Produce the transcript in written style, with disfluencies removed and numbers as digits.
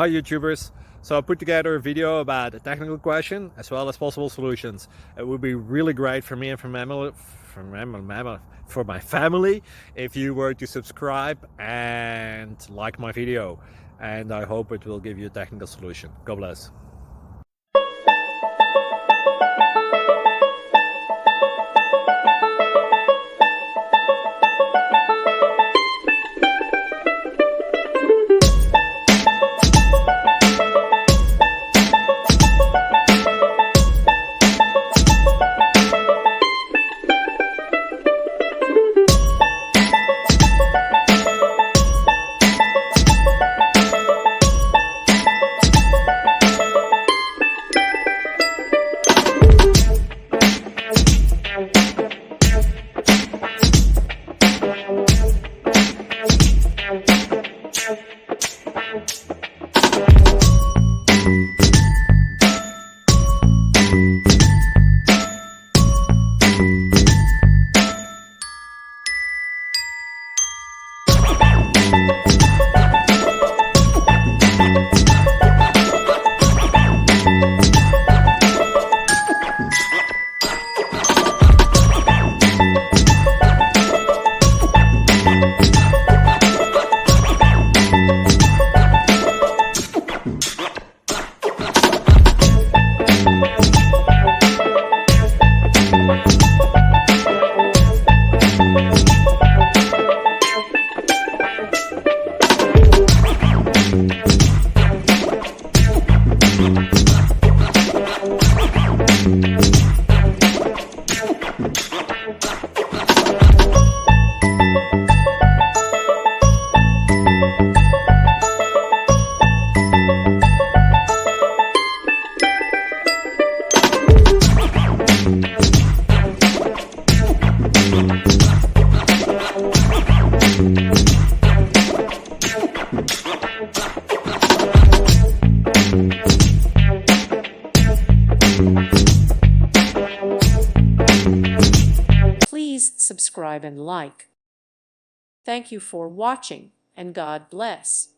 Hi YouTubers! So I put together a video about a technical question as well as possible solutions. It would be really great for me and for my family if you were to subscribe and like my video, and I hope it will give you a technical solution. God bless. Please subscribe and like. Thank you for watching, and God bless.